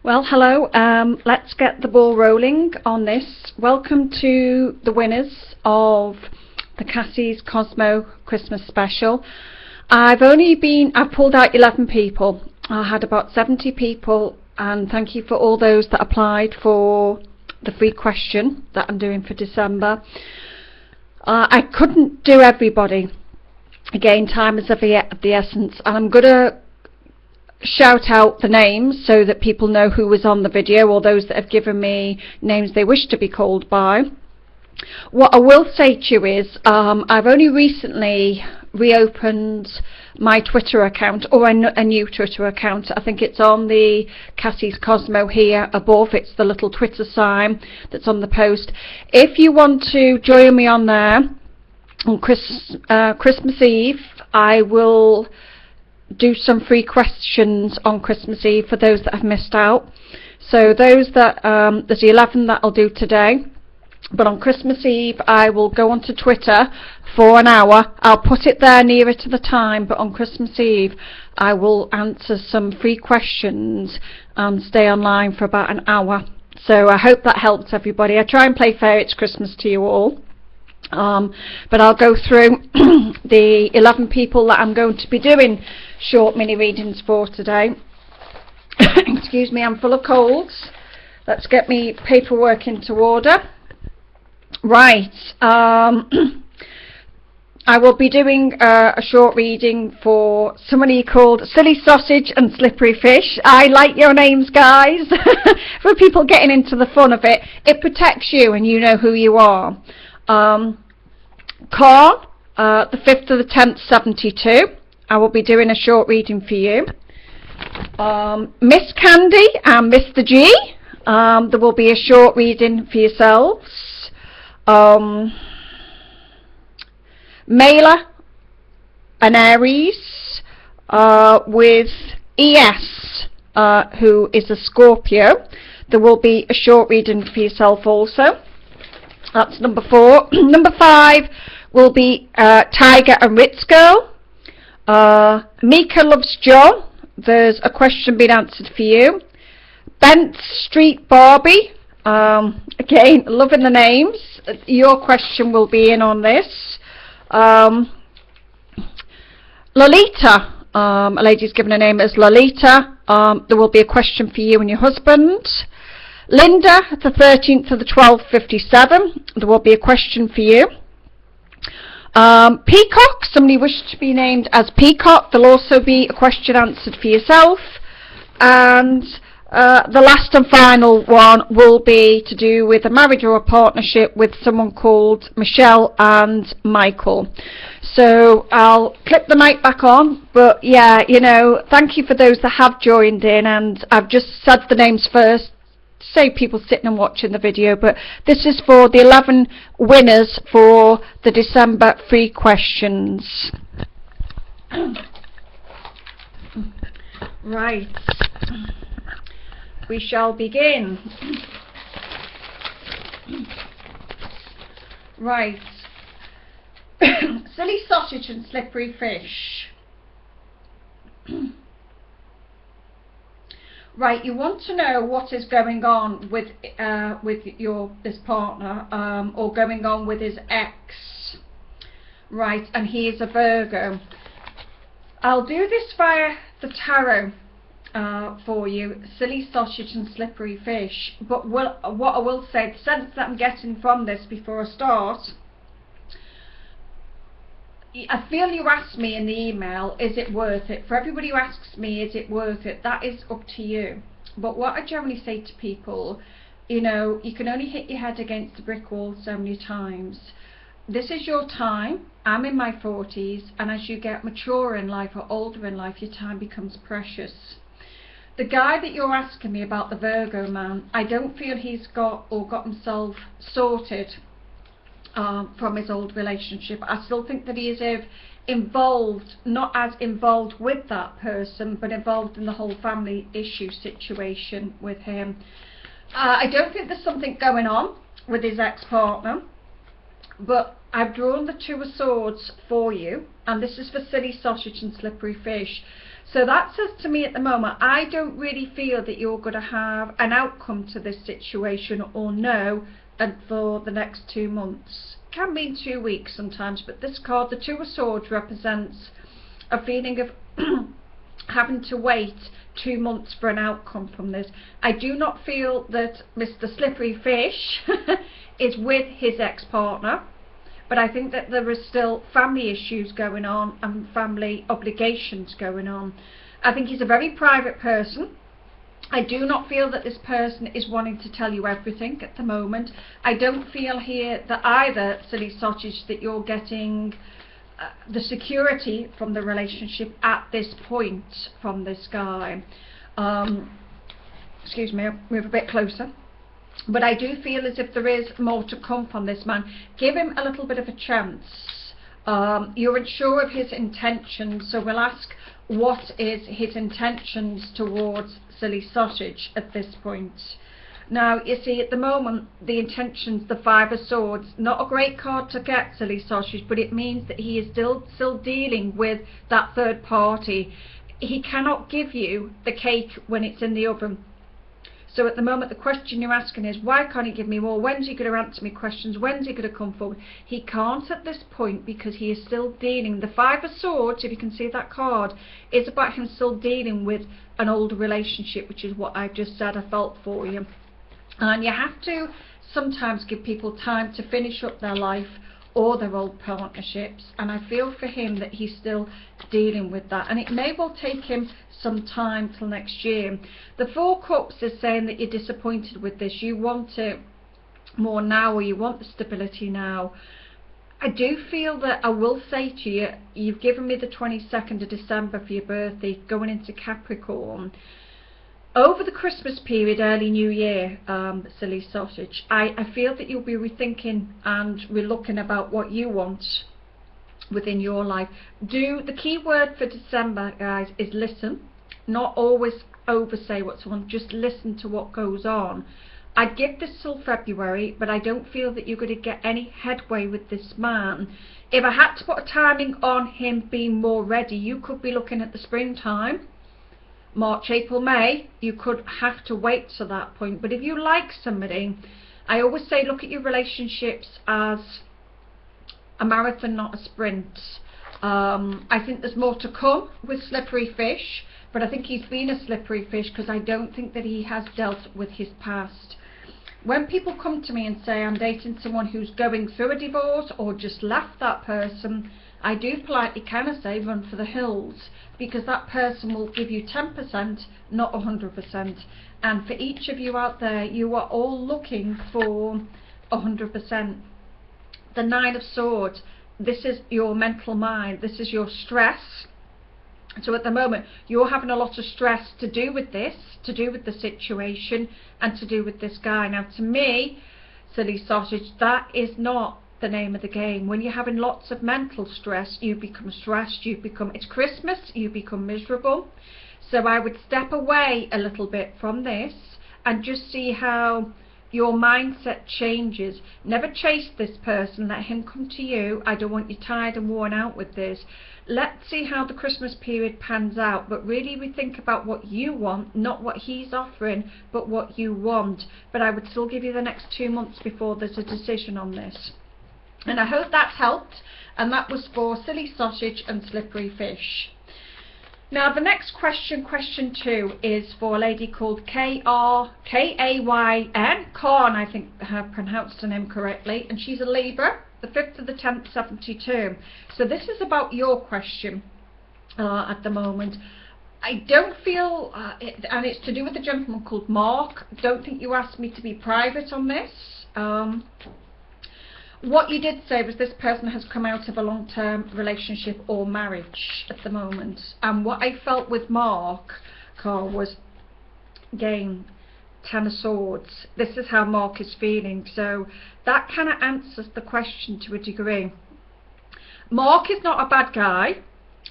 Well, hello. Let's get the ball rolling on this. Welcome to the winners of the Cassie's Cosmo Christmas special. I've pulled out 11 people. I had about 70 people, and thank you for all those that applied for the free question that I'm doing for December. I couldn't do everybody. Again, time is of the essence, and I'm going to shout out the names so that people know who was on the video, or those that have given me names they wish to be called by. What I will say to you is I've only recently reopened my Twitter account, or a new Twitter account. I think it's on the Cassie's Cosmo here above. It's the little Twitter sign that's on the post. If you want to join me on there on Christmas Eve, I will do some free questions on Christmas Eve for those that have missed out. So those that there's 11 that I'll do today, but on Christmas Eve I will go onto Twitter for an hour. I'll put it there nearer to the time, but on Christmas Eve I will answer some free questions and stay online for about an hour. So I hope that helps everybody. I try and play fair. It's Christmas to you all. But I'll go through the 11 people that I'm going to be doing short mini readings for today. Excuse me, I'm full of colds. Let's get me paperwork into order. Right, I will be doing a short reading for somebody called Silly Sausage and Slippery Fish. I like your names, guys. For people getting into the fun of it, it protects you and you know who you are. Corn, the 5th of the 10th, 72. I will be doing a short reading for you. Miss Candy and Mr. G, there will be a short reading for yourselves. Mailer and Aries with ES, who is a Scorpio. There will be a short reading for yourself also. That's number 4. Number 5 will be Tiger and Ritz Girl. Mika loves John. There's a question being answered for you. Bent Street Barbie. Again, loving the names. Your question will be in on this. Lolita. A lady's given a name as Lolita. There will be a question for you and your husband. Linda, the 13th of the 12th, 57. There will be a question for you. Peacock, somebody wished to be named as Peacock. There'll also be a question answered for yourself. And the last and final one will be to do with a marriage or a partnership with someone called Michelle and Michael. So I'll clip the mic back on, but yeah, you know, thank you for those that have joined in, and I've just said the names first, save people sitting and watching the video, but this is for the 11 winners for the December free questions. Right, we shall begin. Right. Silly Sausage and Slippery Fish. Right, you want to know what is going on with this partner, or going on with his ex. Right, and he is a Virgo. I'll do this via the tarot for you, Silly Sausage and Slippery Fish. But what I will say, the sense that I'm getting from this before I start, I feel you asked me in the email, is it worth it? For everybody who asks me, is it worth it? That is up to you. But what I generally say to people, you know, you can only hit your head against the brick wall so many times. This is your time. I'm in my 40s, and as you get mature in life or older in life, your time becomes precious. The guy that you're asking me about, the Virgo man, I don't feel he's got himself sorted from his old relationship. I still think that he is involved, not as involved with that person, but involved in the whole family issue situation with him. I don't think there's something going on with his ex-partner, but I've drawn the Two of Swords for you, and this is for silly sausage and slippery fish. So that says to me at the moment, I don't really feel that you're going to have an outcome to this situation or no, and for the next 2 months. Can mean 2 weeks sometimes, but this card, the Two of Swords, represents a feeling of having to wait 2 months for an outcome from this. I do not feel that Mr. Slippery Fish is with his ex-partner, but I think that there is still family issues going on and family obligations going on. I think he's a very private person. I do not feel that this person is wanting to tell you everything at the moment. I don't feel here that either, silly sausage, that you're getting the security from the relationship at this point from this guy. Excuse me, I'll move a bit closer. But I do feel as if there is more to come from this man. Give him a little bit of a chance. You're unsure of his intentions, so we'll ask, what is his intentions towards silly sausage at this point? Now, you see, at the moment, the intentions, the Five of Swords, not a great card to get, silly sausage, but it means that he is still dealing with that third party. He cannot give you the cake when it's in the oven. So at the moment, the question you're asking is, why can't he give me more? When's he going to answer me questions? When's he going to come forward? He can't at this point because he is still dealing. The Five of Swords, if you can see that card, is about him still dealing with an old relationship, which is what I've just said I felt for you. And you have to sometimes give people time to finish up their life or their old partnerships, and I feel for him that he's still dealing with that, and it may well take him some time till next year. The Four Cups is saying that you're disappointed with this. You want it more now, or you want the stability now. I do feel that I will say to you, you've given me the 22nd of December for your birthday, going into Capricorn. Over the Christmas period, early New Year, silly sausage, I feel that you'll be rethinking and relooking about what you want within your life. The key word for December, guys, is listen. Not always oversay what's on, just listen to what goes on. I'd give this till February, but I don't feel that you're going to get any headway with this man. If I had to put a timing on him being more ready, you could be looking at the springtime. March, April, May, you could have to wait to that point. But if you like somebody, I always say look at your relationships as a marathon, not a sprint. I think there's more to come with Slippery Fish, but I think he's been a slippery fish because I don't think that he has dealt with his past. When people come to me and say I'm dating someone who's going through a divorce or just left that person, I do politely kind of say run for the hills, because that person will give you 10%, not 100%. And for each of you out there, you are all looking for 100%. The Nine of Swords, this is your mental mind, this is your stress. So at the moment, you're having a lot of stress to do with this, to do with the situation, and to do with this guy. Now to me, silly sausage, that is not the name of the game. When you're having lots of mental stress, you become stressed, it's Christmas, you become miserable. So I would step away a little bit from this and just see how your mindset changes. Never chase this person, let him come to you. I don't want you tired and worn out with this. Let's see how the Christmas period pans out, but really we think about what you want, not what he's offering, but what you want. But I would still give you the next 2 months before there's a decision on this. And I hope that's helped, and that was for Silly Sausage and Slippery Fish. Now the next question, question 2, is for a lady called Kayn, Corn, I think I have pronounced her name correctly, and she's a Libra, the 5th of the 10th, 72. So this is about your question at the moment. I don't feel, and it's to do with a gentleman called Mark. Don't think you asked me to be private on this. What you did say was this person has come out of a long-term relationship or marriage at the moment. And what I felt with Mark, Carl, was, again, 10 of Swords. This is how Mark is feeling. So that kind of answers the question to a degree. Mark is not a bad guy.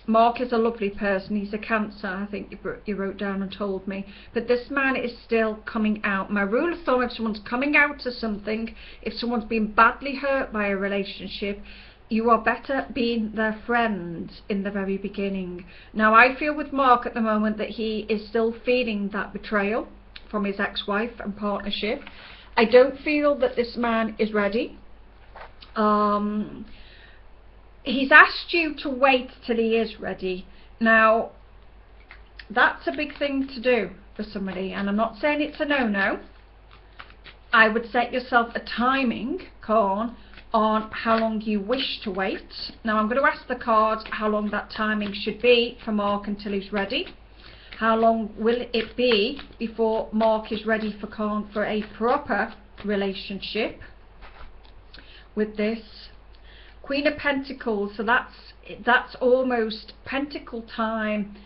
Mark is a lovely person. He's a Cancer, I think you wrote down and told me. But this man is still coming out. My rule of thumb, if someone's coming out of something, if someone's been badly hurt by a relationship, you are better being their friend in the very beginning. Now I feel with Mark at the moment that he is still feeling that betrayal from his ex-wife and partnership. I don't feel that this man is ready. He's asked you to wait till he is ready. Now that's a big thing to do for somebody, and I'm not saying it's a no-no. I would set yourself a timing, Corn, on how long you wish to wait. Now I'm going to ask the cards how long that timing should be for Mark until he's ready. How long will it be before Mark is ready for Corn for a proper relationship with this Queen of Pentacles? So that's almost Pentacle time.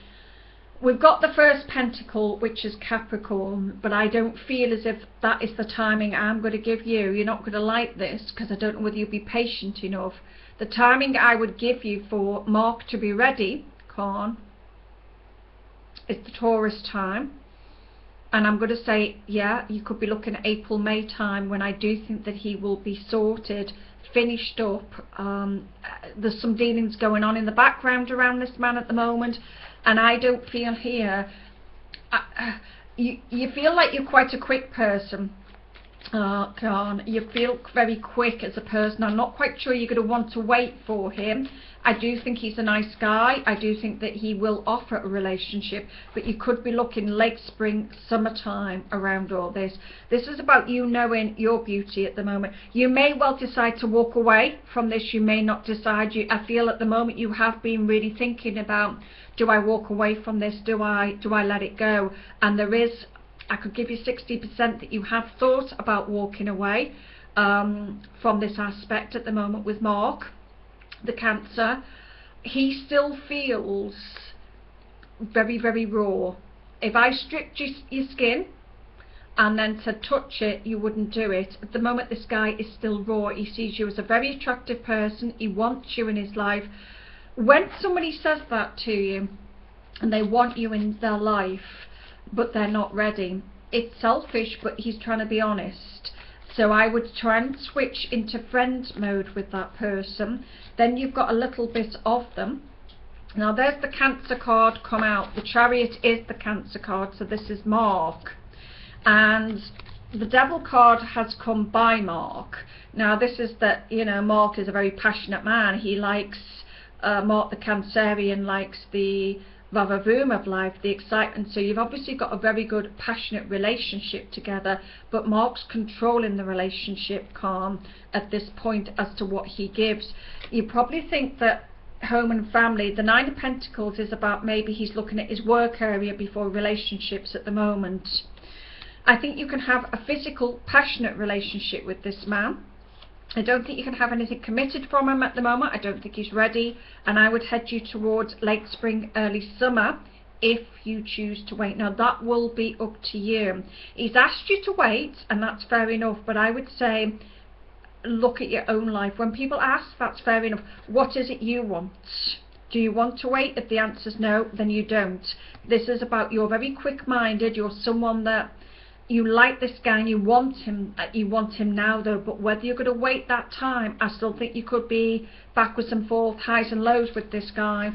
We've got the first pentacle, which is Capricorn, but I don't feel as if that is the timing I'm going to give you. You're not going to like this, because I don't know whether you'll be patient enough. The timing I would give you for Mark to be ready, Corn, is the Taurus time. And I'm going to say, yeah, you could be looking at April, May time, when I do think that he will be sorted, finished up. There's some dealings going on in the background around this man at the moment. And I don't feel here, you feel like you're quite a quick person, Khan. You feel very quick as a person. I'm not quite sure you're going to want to wait for him. I do think he's a nice guy. I do think that he will offer a relationship, but you could be looking late spring, summertime around all this. This is about you knowing your beauty at the moment. You may well decide to walk away from this. You may not decide. I feel at the moment you have been really thinking about, do I walk away from this? Do I let it go? And there is, I could give you 60% that you have thought about walking away from this aspect at the moment with Mark, the Cancer. He still feels very, very raw. If I stripped your skin and then said touch it, you wouldn't do it. At the moment this guy is still raw. He sees you as a very attractive person. He wants you in his life. When somebody says that to you and they want you in their life but they're not ready, it's selfish, but he's trying to be honest. So I would try and switch into friend mode with that person. Then you've got a little bit of them. Now there's the Cancer card come out. The Chariot is the Cancer card, so this is Mark. And the Devil card has come by Mark. Now this is that, you know, Mark is a very passionate man. He likes, Mark the Cancerian likes the vavavoom of life, the excitement. So you've obviously got a very good passionate relationship together, but Mark's controlling the relationship, Calm, at this point as to what he gives. You probably think that home and family, the Nine of Pentacles is about maybe he's looking at his work area before relationships at the moment. I think you can have a physical passionate relationship with this man. I don't think you can have anything committed from him at the moment. I don't think he's ready, and I would head you towards late spring, early summer if you choose to wait. Now that will be up to you. He's asked you to wait, and that's fair enough, but I would say look at your own life. When people ask, that's fair enough. What is it you want? Do you want to wait? If the answer's no, then you don't. This is about, you're very quick-minded. You're someone that you like this guy and you want him now though, but whether you're going to wait that time, I still think you could be backwards and forth, highs and lows with this guy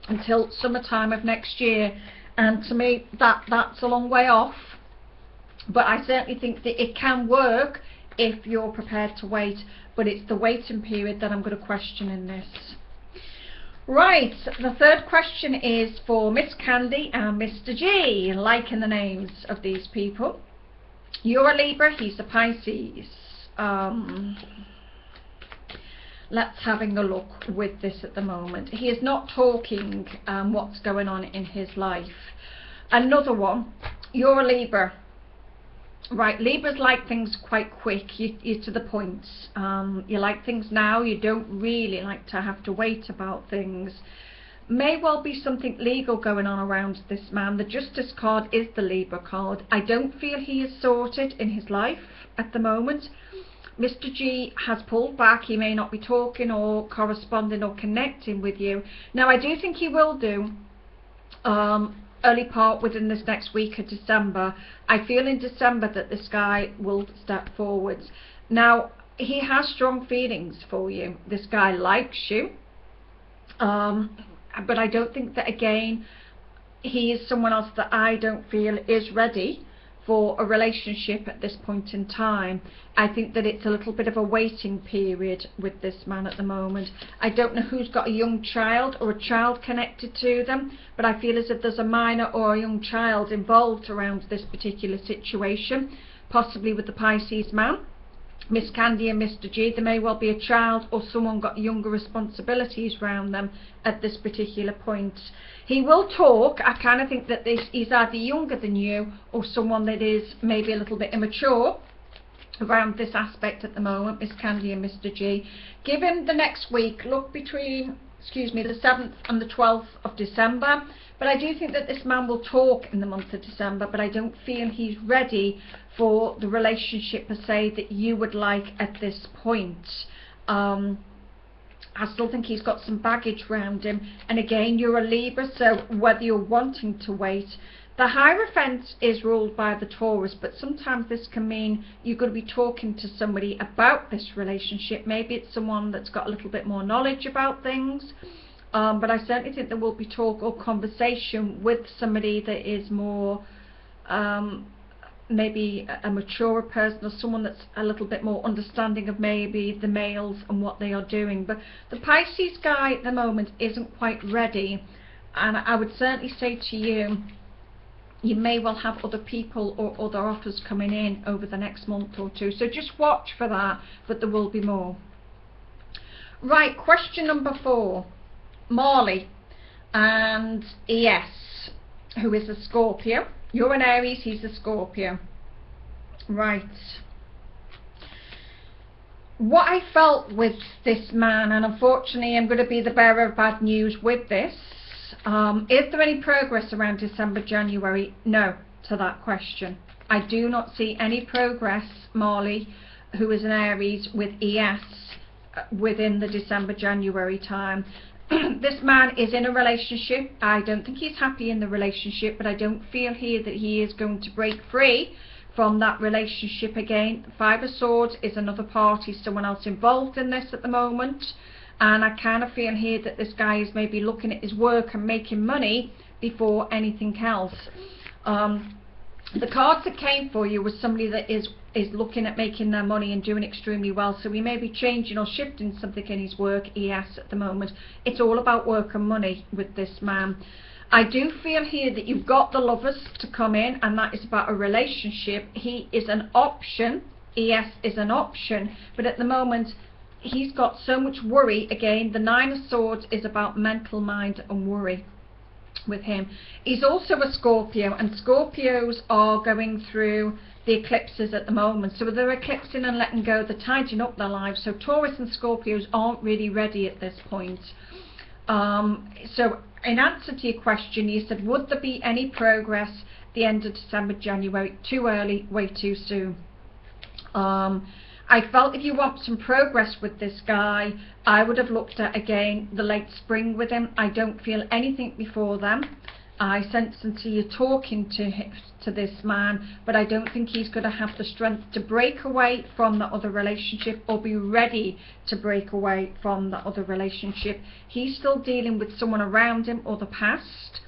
until summertime of next year. And to me that's a long way off, but I certainly think that it can work if you're prepared to wait. But it's the waiting period that I'm going to question in this. Right, the third question is for Miss Candy and Mr. G, liking the names of these people. You're a Libra, he's a Pisces. Let's having a look with this at the moment. He is not talking what's going on in his life. Another one, you're a Libra. Right, Libras like things quite quick. You're to the point. You like things now. You don't really like to have to wait about things. May well be something legal going on around this man. The Justice card is the Libra card. I don't feel he is sorted in his life at the moment. Mr. G has pulled back. He may not be talking or corresponding or connecting with you. Now I do think he will do early part within this next week of December. I feel in December that this guy will step forwards. Now he has strong feelings for you. This guy likes you, but I don't think that, again, he is someone else that I don't feel is ready for a relationship at this point in time. I think that it's a little bit of a waiting period with this man at the moment. I don't know who's got a young child or a child connected to them, but I feel as if there's a minor or a young child involved around this particular situation, possibly with the Pisces man. Miss Candy and Mr. G, there may well be a child or someone got younger responsibilities around them at this particular point. He will talk. I kind of think that he's either younger than you or someone that is maybe a little bit immature around this aspect at the moment, Miss Candy and Mr. G. Give him the next week. Look between, the 7th and the 12th of December. But I do think that this man will talk in the month of December, but I don't feel he's ready for the relationship per se that you would like at this point. I still think he's got some baggage around him, and again, you're a Libra, so whether you're wanting to wait, the Hierophant is ruled by the Taurus, but sometimes this can mean you're going to be talking to somebody about this relationship. Maybe it's someone that's got a little bit more knowledge about things, but I certainly think there will be talk or conversation with somebody that is more maybe a mature person, or someone that's a little bit more understanding of maybe the males and what they are doing. But the Pisces guy at the moment isn't quite ready, and I would certainly say to you, you may well have other people or other offers coming in over the next month or two, so just watch for that, but there will be more. Right, question number 4, Marley and ES, who is a Scorpio. You're an Aries, he's a Scorpio. Right. What I felt with this man, and unfortunately I'm going to be the bearer of bad news with this, is there any progress around December, January? No, to that question. I do not see any progress, Marley, who is an Aries, with ES within the December, January time. This man is in a relationship. I don't think he's happy in the relationship, but I don't feel here that he is going to break free from that relationship again. 5 of Swords is another party, someone else involved in this at the moment, and I kind of feel here that this guy is maybe looking at his work and making money before anything else. The cards that came for you was somebody that is looking at making their money and doing extremely well, so he may be changing or shifting something in his work, ES, at the moment. It's all about work and money with this man. I do feel here that you've got the Lovers to come in, and that is about a relationship. He is an option, ES is an option, but at the moment he's got so much worry. Again, the 9 of Swords is about mental mind and worry with him. He's also a Scorpio, and Scorpios are going through the eclipses at the moment, so they're eclipsing and letting go, they're tidying up their lives. So Taurus and Scorpios aren't really ready at this point. So in answer to your question, you said, would there be any progress the end of December, January? Too early, way too soon. I felt if you want some progress with this guy, I would have looked at, again, the late spring with him. I don't feel anything before then. I sense and see you talking to this man, but I don't think he's going to have the strength to break away from that other relationship or be ready to break away from that other relationship. He's still dealing with someone around him or the past.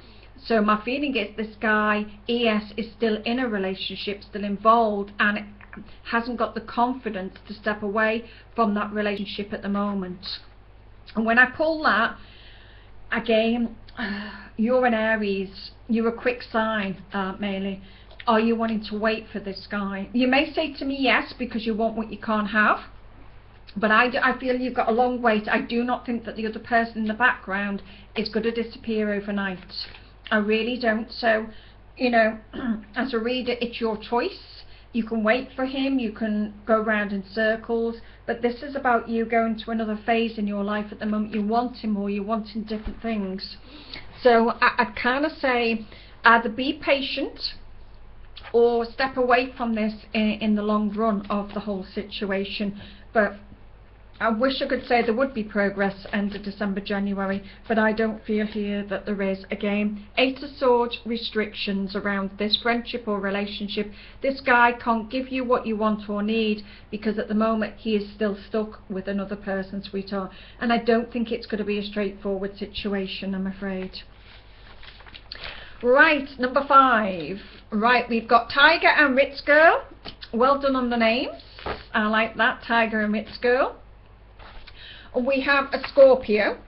So my feeling is this guy, ES, is still in a relationship, still involved, and hasn't got the confidence to step away from that relationship at the moment. And when I pull that, again, you're an Aries, you're a quick sign, Maylee. Are you wanting to wait for this guy? You may say to me yes, because you want what you can't have, but I feel you've got a long wait. I do not think that the other person in the background is going to disappear overnight. I really don't. So, you know, as a reader, it's your choice. You can wait for him, you can go round in circles, but this is about you going to another phase in your life at the moment. You want him, or you're wanting different things. So I'd kind of say either be patient or step away from this in the long run of the whole situation. But I wish I could say there would be progress end of December, January, but I don't feel here that there is. Again, Eight of Swords, restrictions around this friendship or relationship. This guy can't give you what you want or need because at the moment he is still stuck with another person, sweetheart. And I don't think it's going to be a straightforward situation, I'm afraid. Right, number 5. Right, we've got Tiger and Ritz Girl. Well done on the names. I like that, Tiger and Ritz Girl. We have a Scorpio.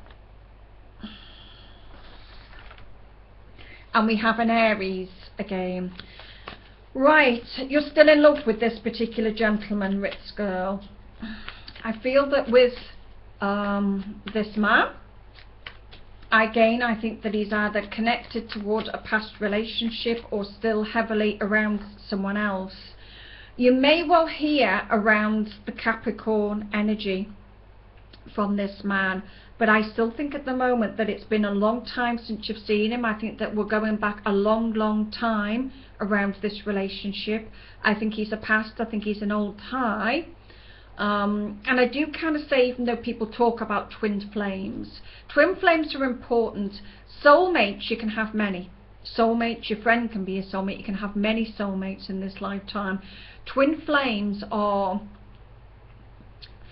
And we have an Aries again. Right, you're still in love with this particular gentleman, Ritz Girl. I feel that with this man, again, I think that he's either connected toward a past relationship or still heavily around someone else. You may well hear around the Capricorn energy from this man, but I still think at the moment that it's been a long time since you've seen him. I think that we're going back a long time around this relationship. I think he's a past, I think he's an old tie. And I do kind of say, even though people talk about twin flames are important. Soulmates, you can have many. Soulmates, your friend can be a soulmate. You can have many soulmates in this lifetime. Twin flames are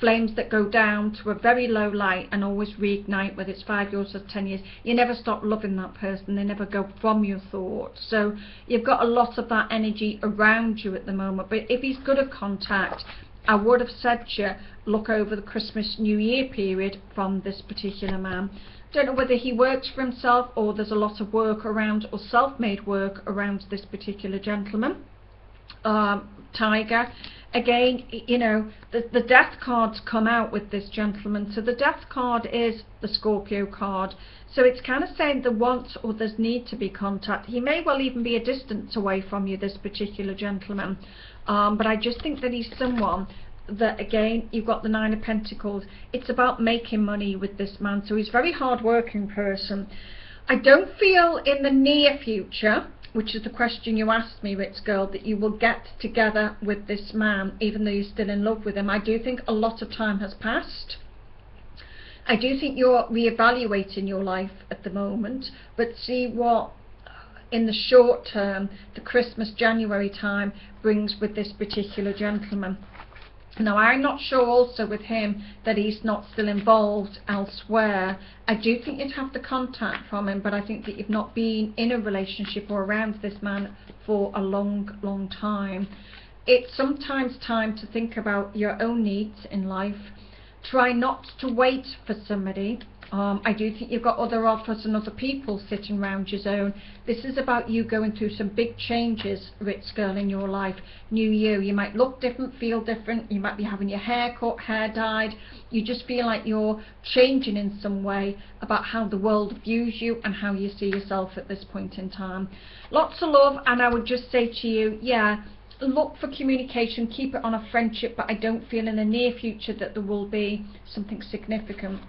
flames that go down to a very low light and always reignite, whether it's 5 years or 10 years. You never stop loving that person. They never go from your thoughts. So you've got a lot of that energy around you at the moment. But if he's good at contact, I would have said to you, look over the Christmas New Year period from this particular man. Don't know whether he works for himself or there's a lot of work around, or self-made work around this particular gentleman. Tiger, again, you know, the death cards come out with this gentleman. So the death card is the Scorpio card. So it's kind of saying there wants or there's need to be contact. He may well even be a distance away from you, this particular gentleman. But I just think that he's someone that, again, you've got the Nine of Pentacles. It's about making money with this man. So he's a very hard-working person. I don't feel in the near future, which is the question you asked me, Ritz Girl, that you will get together with this man, even though you're still in love with him. I do think a lot of time has passed. I do think you're reevaluating your life at the moment, but see what in the short term, the Christmas, January time brings with this particular gentleman. Now, I'm not sure also with him that he's not still involved elsewhere. I do think you'd have the contact from him, but I think that you've not been in a relationship or around this man for a long time. It's sometimes time to think about your own needs in life. Try not to wait for somebody. I do think you've got other offers and other people sitting around your zone. This is about you going through some big changes, Ritz Girl, in your life. New you. You might look different, feel different. You might be having your hair cut, hair dyed. You just feel like you're changing in some way about how the world views you and how you see yourself at this point in time. Lots of love, and I would just say to you, yeah, look for communication, keep it on a friendship, but I don't feel in the near future that there will be something significant.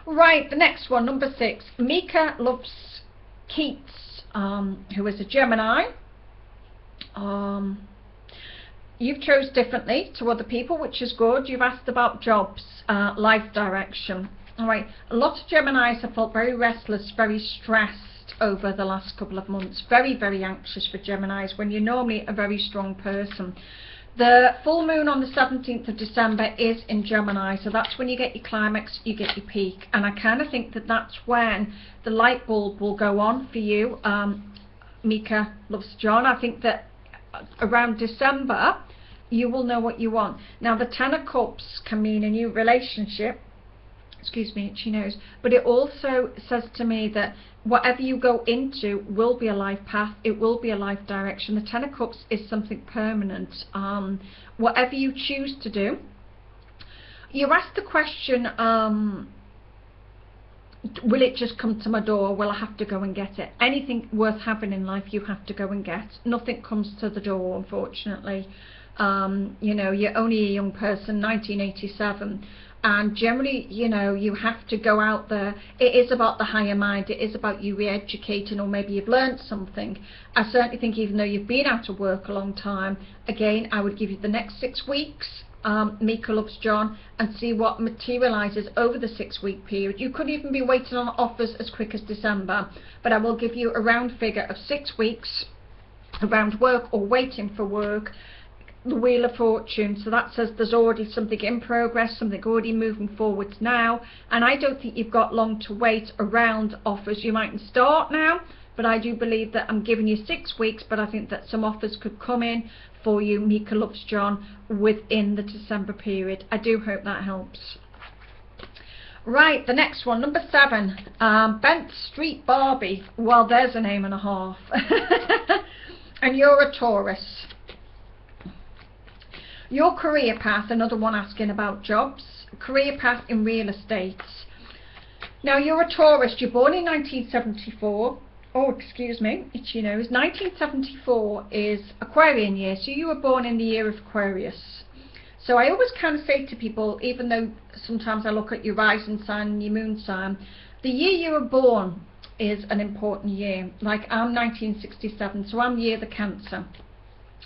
Right, the next one, number 6. Mika loves Keats, who is a Gemini. You've chose differently to other people, which is good. You've asked about jobs, life direction. All right, a lot of Geminis have felt very restless, very stressed over the last couple of months. Very anxious for Geminis when you're normally a very strong person. The full moon on the 17th of December is in Gemini, so that's when you get your climax, you get your peak. And I kind of think that that's when the light bulb will go on for you. Mika loves John. I think that around December, you will know what you want. Now, the Ten of Cups can mean a new relationship. Excuse me, she knows. But it also says to me that whatever you go into will be a life path. It will be a life direction. The Ten of Cups is something permanent. Whatever you choose to do. You asked the question, will it just come to my door? Will I have to go and get it? Anything worth having in life, you have to go and get. Nothing comes to the door, unfortunately. You know, you're only a young person, 1987. And generally, you know, you have to go out there. It is about the higher mind. It is about you re-educating, or maybe you've learned something. I certainly think even though you've been out of work a long time, again, I would give you the next 6 weeks. Mika Loves John and see what materialises over the 6-week period. You could even be waiting on offers as quick as December, but I will give you a round figure of 6 weeks around work or waiting for work. The Wheel of Fortune, so that says there's already something in progress, something already moving forwards now, and I don't think you've got long to wait around offers. You mightn't start now, but I do believe that I'm giving you 6 weeks, but I think that some offers could come in for you, Mika Loves John, within the December period. I do hope that helps. Right, the next one, number 7, Bent Street Barbie. Well, there's a name and a half. And you're a Taurus. Your career path, another one asking about jobs, career path in real estate. Now, you're a Taurus, you're born in 1974. Oh, excuse me, itchy nose. 1974 is Aquarian year, so you were born in the year of Aquarius. So I always kind of say to people, even though sometimes I look at your rising sign and your moon sign, the year you were born is an important year. Like, I'm 1967, so I'm year the Cancer.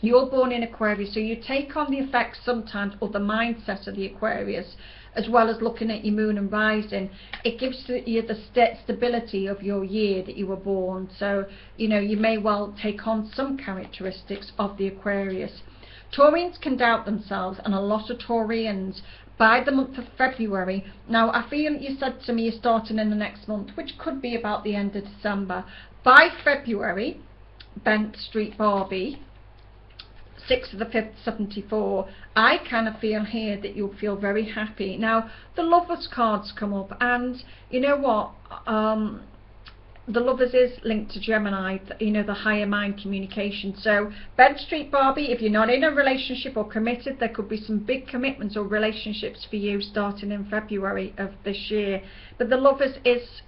You're born in Aquarius, so you take on the effects sometimes, or the mindset of the Aquarius, as well as looking at your moon and rising. It gives you the stability of your year that you were born. So, you know, you may well take on some characteristics of the Aquarius. Taurians can doubt themselves, and a lot of Taurians by the month of February. Now, I feel you said to me you're starting in the next month, which could be about the end of December. By February, Bent Street Barbie, 6th of the 5th, 74, I kind of feel here that you'll feel very happy. Now, the Lovers cards come up, and you know what? The Lovers is linked to Gemini, you know, the higher mind communication. So, Bent Street Barbie, if you're not in a relationship or committed, there could be some big commitments or relationships for you starting in February of this year. But the Lovers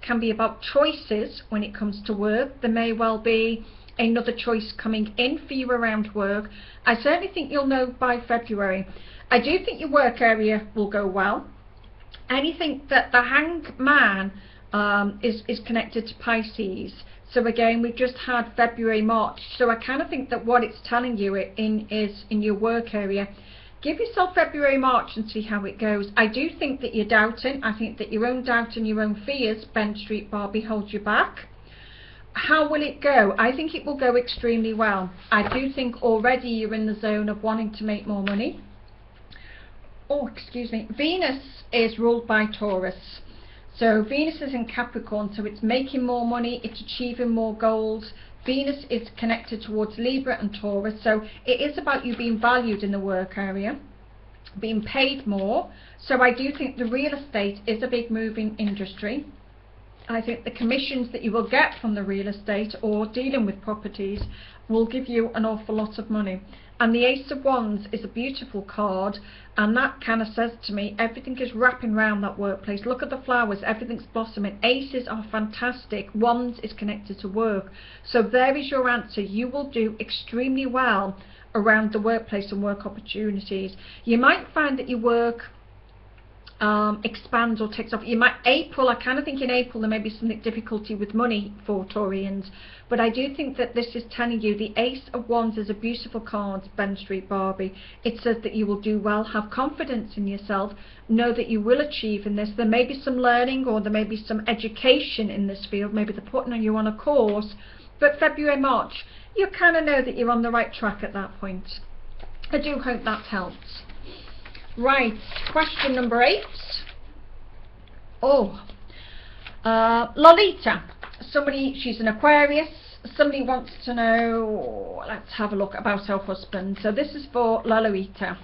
can be about choices when it comes to work. There may well be another choice coming in for you around work. I certainly think you'll know by February. I do think your work area will go well. Anything that the Hanged Man is connected to Pisces. So again, we've just had February, March. So I kind of think that what it's telling you is in your work area. Give yourself February, March and see how it goes. I do think that you're doubting. I think that your own doubt and your own fears, Bent Street Barbie, holds you back. How will it go? I think it will go extremely well. I do think already you're in the zone of wanting to make more money. Oh, excuse me. Venus is ruled by Taurus. So Venus is in Capricorn, so it's making more money, it's achieving more goals. Venus is connected towards Libra and Taurus, so it is about you being valued in the work area, being paid more. So I do think the real estate is a big moving industry. I think the commissions that you will get from the real estate or dealing with properties will give you an awful lot of money. And the Ace of Wands is a beautiful card, and that kind of says to me everything is wrapping around that workplace. Look at the flowers, everything's blossoming. Aces are fantastic. Wands is connected to work. So there is your answer. You will do extremely well around the workplace and work opportunities. You might find that your work expands or takes off. You might April, I kind of think in April there may be some difficulty with money for Taurians, but I do think that this is telling you the Ace of Wands is a beautiful card, Bent Street Barbie. It says that you will do well, have confidence in yourself, know that you will achieve in this. There may be some learning or there may be some education in this field, maybe they're putting you on a course, but February, March, you kind of know that you're on the right track at that point. I do hope that helps. Right, question number 8. Oh, Lolita. Somebody, she's an Aquarius. Somebody wants to know, let's have a look, about her husband. So this is for Lolita.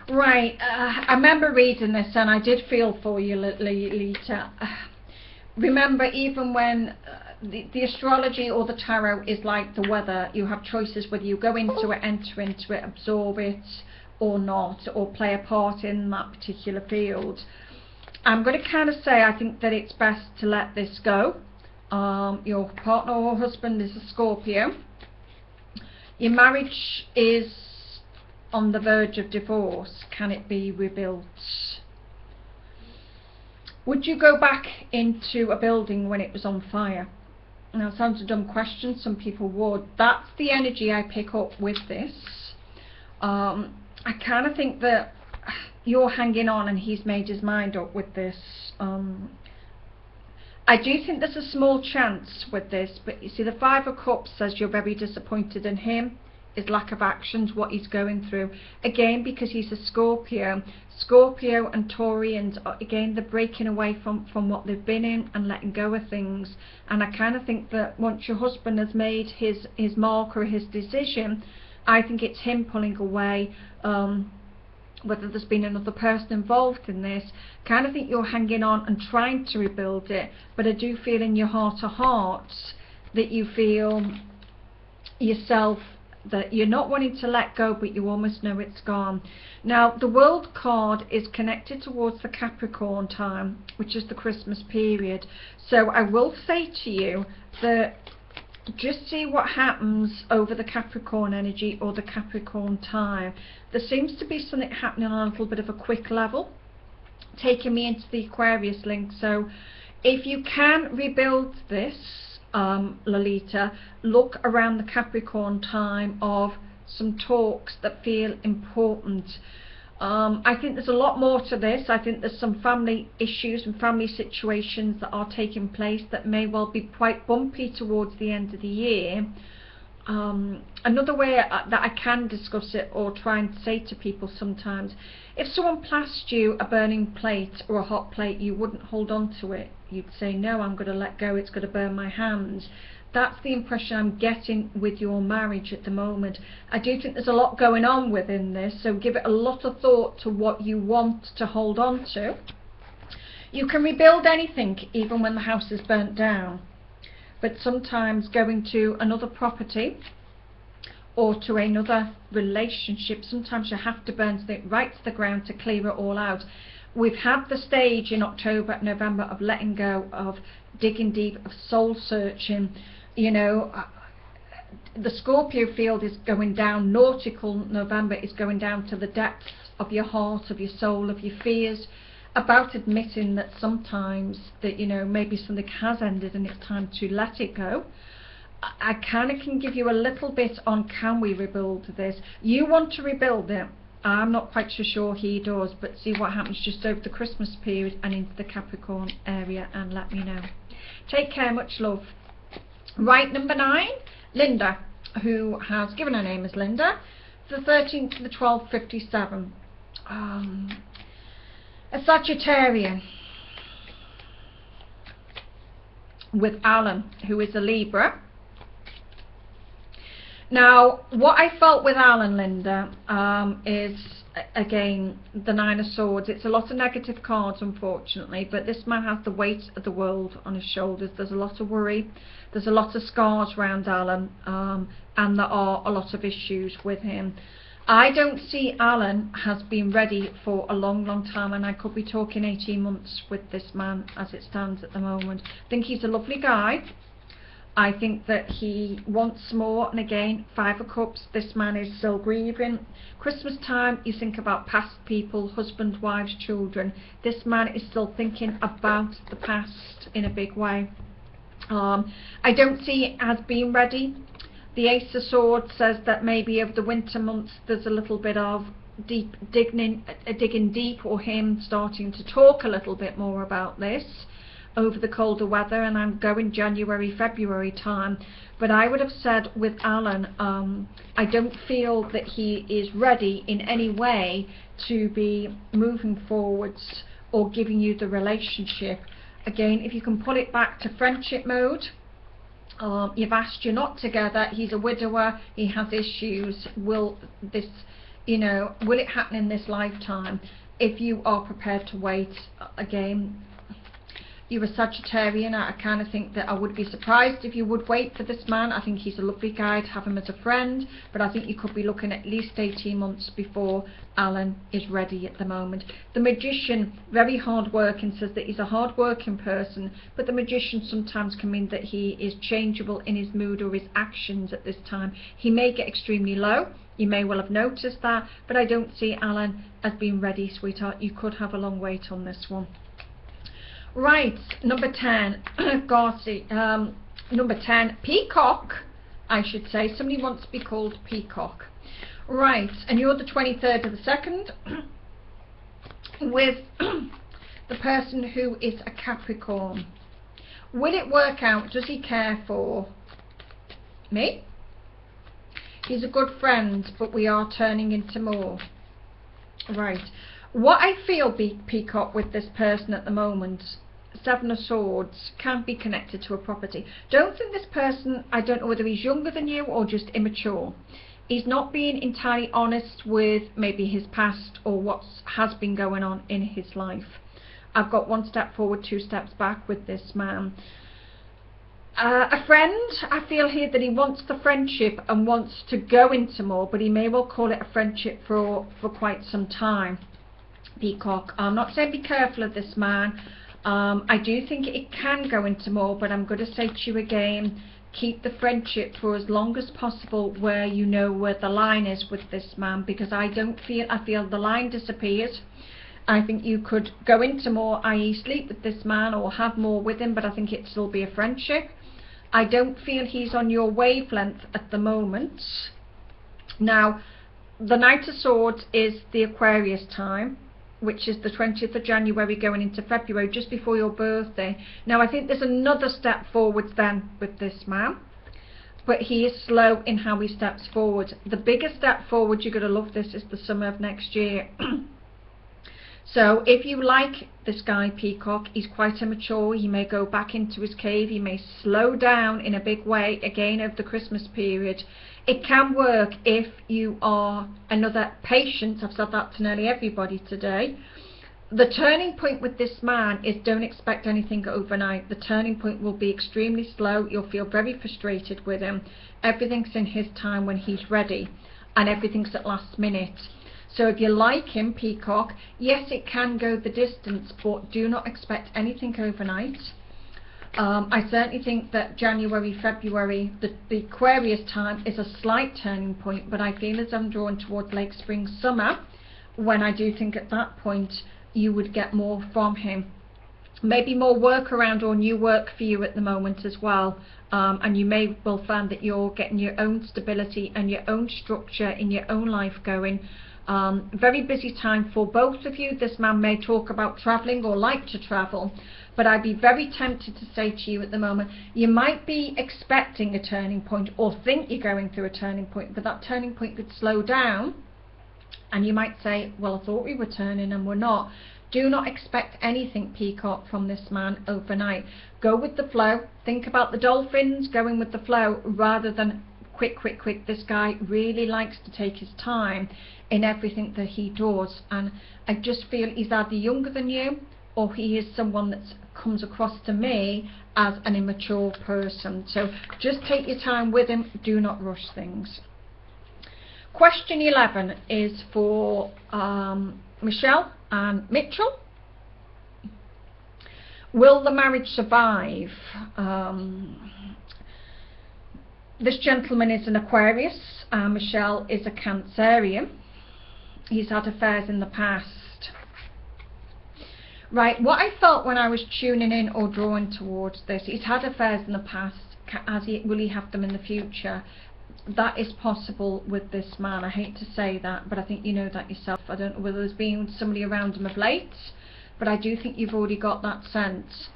Right, I remember reading this and I did feel for you, Lolita. Remember, even when the astrology or the tarot is like the weather, you have choices whether you go into it, enter into it, absorb it or not, or play a part in that particular field. I'm going to kind of say I think that it's best to let this go. Your partner or husband is a Scorpio. Your marriage is on the verge of divorce. Can it be rebuilt? Would you go back into a building when it was on fire? Now, it sounds a dumb question, some people would. That's the energy I pick up with this. I kind of think that you're hanging on and he's made his mind up with this. I do think there's a small chance with this, but you see the Five of Cups says you're very disappointed in him, his lack of actions, what he's going through. Again, because he's a Scorpio. Scorpio and Taurians, again, they're breaking away from what they've been in and letting go of things. And I kind of think that once your husband has made his mark or his decision, I think it's him pulling away. Whether there's been another person involved in this, kind of think you're hanging on and trying to rebuild it, but I do feel in your heart of hearts that you feel yourself that you're not wanting to let go, but you almost know it's gone. Now the World card is connected towards the Capricorn time, which is the Christmas period, so I will say to you that just see what happens over the Capricorn energy or the Capricorn time. There seems to be something happening on a little bit of a quick level, taking me into the Aquarius link. So if you can rebuild this, Lolita, look around the Capricorn time of some talks that feel important. I think there's a lot more to this. I think there's some family issues and family situations that are taking place that may well be quite bumpy towards the end of the year. Another way that I can discuss it or try and say to people sometimes, if someone passed you a burning plate or a hot plate, you wouldn't hold on to it. You'd say, no, I'm going to let go, it's going to burn my hands. That's the impression I'm getting with your marriage at the moment. I do think there's a lot going on within this, so give it a lot of thought to what you want to hold on to. You can rebuild anything, even when the house is burnt down. But sometimes going to another property or to another relationship, sometimes you have to burn something right to the ground to clear it all out. We've had the stage in October, November of letting go, of digging deep, of soul searching. You know, the Scorpio field is going down, nautical November is going down to the depths of your heart, of your soul, of your fears, about admitting that sometimes that, you know, maybe something has ended and it's time to let it go. I kind of can give you a little bit on, can we rebuild this? You want to rebuild it. I'm not quite so sure he does, but see what happens just over the Christmas period and into the Capricorn area and let me know. Take care, much love. Right, number 9, Linda, who has given her name as Linda, the 13th to the 12th, 57. A Sagittarian with Alan, who is a Libra. Now, what I felt with Alan, Linda, is, again, the Nine of Swords. It's a lot of negative cards, unfortunately, but this man has the weight of the world on his shoulders. There's a lot of worry. There's a lot of scars around Alan, and there are a lot of issues with him. I don't see Alan has been ready for a long, long time, and I could be talking 18 months with this man as it stands at the moment. I think he's a lovely guy. I think that he wants more, and again, Five of Cups, this man is still grieving. Christmas time, you think about past people, husbands, wives, children. This man is still thinking about the past in a big way. I don't see it as being ready. The Ace of Swords says that maybe over the winter months there's a little bit of digging deep, or him starting to talk a little bit more about this over the colder weather, and I'm going January, February time. But I would have said with Alan, I don't feel that he is ready in any way to be moving forwards or giving you the relationship. Again, if you can pull it back to friendship mode, you've asked, you're not together, he's a widower, he has issues, will this, you know, will it happen in this lifetime? If you are prepared to wait, again, you're a Sagittarian. I kind of think that I would be surprised if you would wait for this man. I think he's a lovely guy to have him as a friend, but I think you could be looking at least 18 months before Alan is ready at the moment. The Magician, very hard working, says that he's a hard working person, but the Magician sometimes can mean that he is changeable in his mood or his actions at this time. He may get extremely low. You may well have noticed that, but I don't see Alan as being ready, sweetheart. You could have a long wait on this one. Right, number 10, Cassie, number 10, Peacock, I should say. Somebody wants to be called Peacock. Right, and you're the 23rd of the 2nd with the person who is a Capricorn. Will it work out? Does he care for me? He's a good friend, but we are turning into more. Right. What I feel, Peacock, with this person at the moment, 7 of Swords, can be connected to a property. Don't think this person, I don't know whether he's younger than you or just immature. He's not being entirely honest with maybe his past or what has been going on in his life. I've got 1 step forward, 2 steps back with this man. A friend, I feel here that he wants the friendship and wants to go into more, but he may well call it a friendship for quite some time. Peacock, I'm not saying be careful of this man. I do think it can go into more, but I'm going to say to you again, keep the friendship for as long as possible where you know where the line is with this man, because I feel the line disappears. I think you could go into more, i.e. sleep with this man or have more with him, but I think it'd still be a friendship. I don't feel he's on your wavelength at the moment. Now, the Knight of Swords is the Aquarius time, which is the 20th of January going into February, just before your birthday. Now, I think there's another step forwards then with this man, but he is slow in how he steps forward. The biggest step forward, you're going to love this, is the summer of next year. So if you like this guy, Peacock, he's quite immature. He may go back into his cave. He may slow down in a big way again over the Christmas period. It can work if you are another patient. I've said that to nearly everybody today. The turning point with this man is don't expect anything overnight. The turning point will be extremely slow. You'll feel very frustrated with him. Everything's in his time when he's ready, and everything's at last minute. So if you like him, Peacock, yes, it can go the distance, but do not expect anything overnight. I certainly think that January, February, the Aquarius time is a slight turning point, but I feel as I'm drawn towards late spring, summer, when I do think at that point you would get more from him. Maybe more work around or new work for you at the moment as well. And you may well find that you're getting your own stability and your own structure in your own life going. Very busy time for both of you. This man may talk about travelling or like to travel, but I'd be very tempted to say to you at the moment, you might be expecting a turning point or think you're going through a turning point, but that turning point could slow down and you might say, well, I thought we were turning and we're not. Do not expect anything, Peacock, from this man overnight. Go with the flow. Think about the dolphins going with the flow rather than quick. This guy really likes to take his time in everything that he does, and I just feel he's either younger than you or he is someone that comes across to me as an immature person. So just take your time with him. Do not rush things. Question 11 is for Michelle and Mitchell. Will the marriage survive? This gentleman is an Aquarius, Michelle is a Cancerian. He's had affairs in the past. Right, what I felt when I was tuning in or drawing towards this, he's had affairs in the past. Will he have them in the future? That is possible with this man. I hate to say that, but I think you know that yourself. I don't know whether there's been somebody around him of late, but I do think you've already got that sense.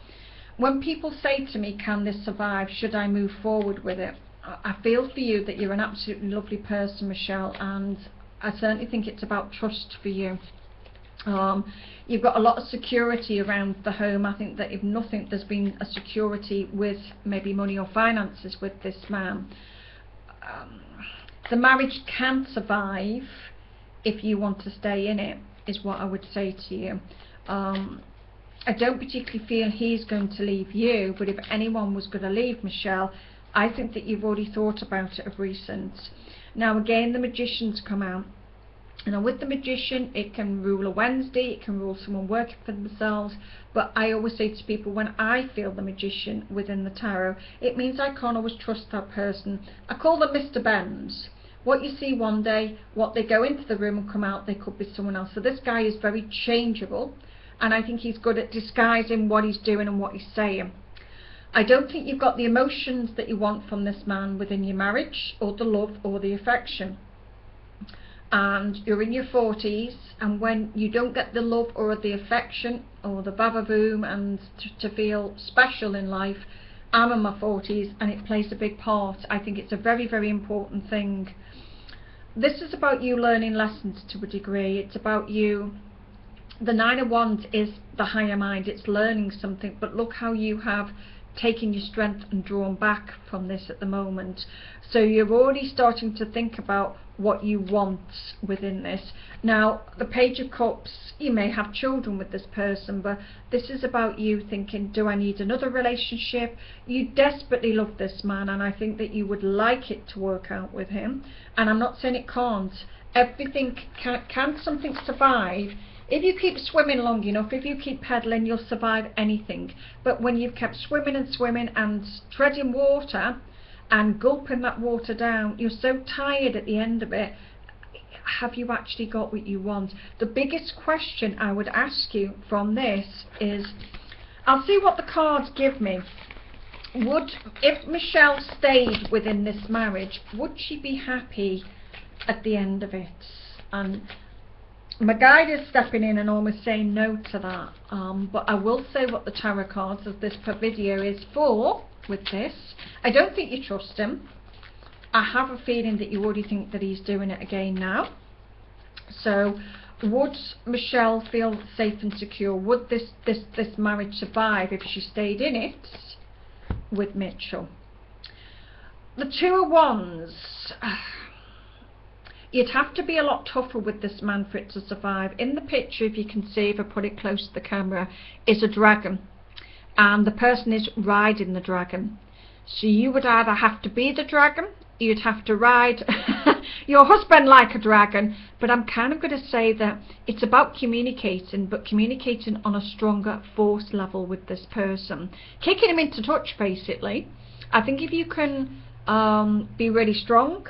When people say to me, can this survive? Should I move forward with it? I feel for you that you're an absolutely lovely person, Michelle, and I certainly think it's about trust for you. You've got a lot of security around the home. I think that if nothing, there's been a security with maybe money or finances with this man. The marriage can survive if you want to stay in it, is what I would say to you. I don't particularly feel he's going to leave you, but if anyone was going to leave, Michelle, I think that you've already thought about it of recent. Now again, the Magician's come out. And with the Magician, it can rule a Wednesday, it can rule someone working for themselves, but I always say to people, when I feel the Magician within the tarot, it means I can't always trust that person. I call them Mr. Benz. What you see one day, what they go into the room and come out, they could be someone else. So this guy is very changeable, and I think he's good at disguising what he's doing and what he's saying. I don't think you've got the emotions that you want from this man within your marriage, or the love or the affection. and you're in your 40s, and when you don't get the love or the affection or the va-va-voom and to feel special in life, I'm in my 40s and it plays a big part. I think it's a very, very important thing. This is about you learning lessons to a degree. It's about you. The Nine of Wands is the higher mind. It's learning something, but look how you have taken your strength and drawn back from this at the moment. So you're already starting to think about what you want within this. Now, the Page of Cups, you may have children with this person, but this is about you thinking, do I need another relationship? You desperately love this man, and I think that you would like it to work out with him. And I'm not saying it can't. Everything can something survive? If you keep swimming long enough, if you keep pedaling, you'll survive anything. But when you've kept swimming and treading water and gulping that water down, you're so tired at the end of it. Have you actually got what you want? The biggest question I would ask you from this is, I'll see what the cards give me. If Michelle stayed within this marriage, would she be happy at the end of it? And my guide is stepping in and almost saying no to that, but I will say what the tarot cards of this video is for with this. I don't think you trust him. I have a feeling that you already think that he's doing it again now. So would Michelle feel safe and secure? Would this marriage survive if she stayed in it with Mitchell? The Two of Wands. You'd have to be a lot tougher with this man for it to survive. In the picture, if you can see, if I put it close to the camera, is a dragon. And the person is riding the dragon. So you would either have to be the dragon, you'd have to ride your husband like a dragon. But I'm kind of going to say that it's about communicating, but communicating on a stronger force level with this person. Kicking him into touch, basically. I think if you can be really strong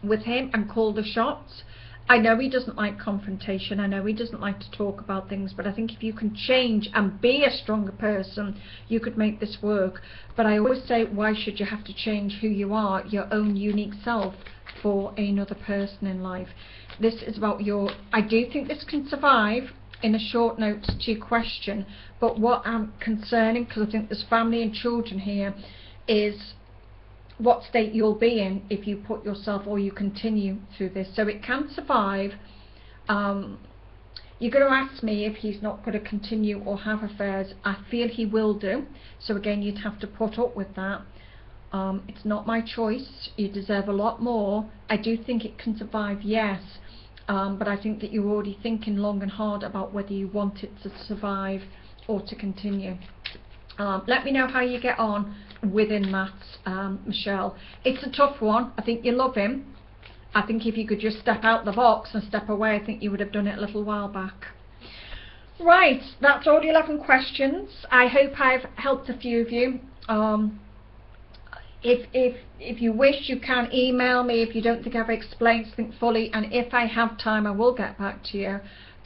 with him and call the shots. I know he doesn't like confrontation, I know he doesn't like to talk about things, but I think if you can change and be a stronger person, you could make this work. But I always say, why should you have to change who you are, your own unique self, for another person in life? This is about your, I do think this can survive in a short note to question, but what I'm concerning, because I think there's family and children here, is what state you'll be in if you put yourself or you continue through this. So it can survive. You're going to ask me if he's not going to continue or have affairs. I feel he will do. So again, you'd have to put up with that. It's not my choice. You deserve a lot more. I do think it can survive, yes. But I think that you're already thinking long and hard about whether you want it to survive or to continue. Let me know how you get on within that, Michelle. It's a tough one. I think you love him. I think if you could just step out the box and step away, I think you would have done it a little while back. Right, that's all the 11 questions. I hope I've helped a few of you. If you wish, you can email me if you don't think I've explained something fully, and if I have time, I will get back to you.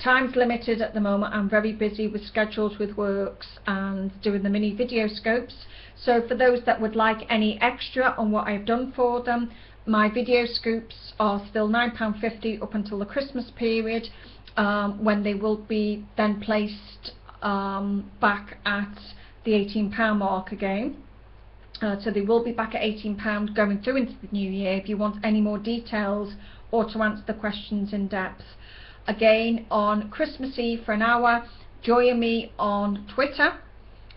Time's limited at the moment. I'm very busy with schedules, with works, and doing the mini video scopes. So for those that would like any extra on what I've done for them, my video scoops are still £9.50 up until the Christmas period, when they will be then placed back at the £18 mark again. So they will be back at £18 going through into the new year if you want any more details or to answer the questions in depth. Again, on Christmas Eve for an hour, join me on Twitter,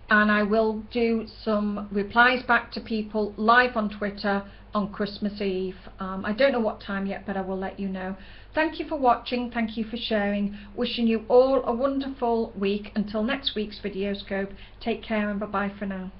and I will do some replies back to people live on Twitter on Christmas Eve. I don't know what time yet, but I will let you know. Thank you for watching, thank you for sharing. Wishing you all a wonderful week. Until next week's video scope, take care and bye bye for now.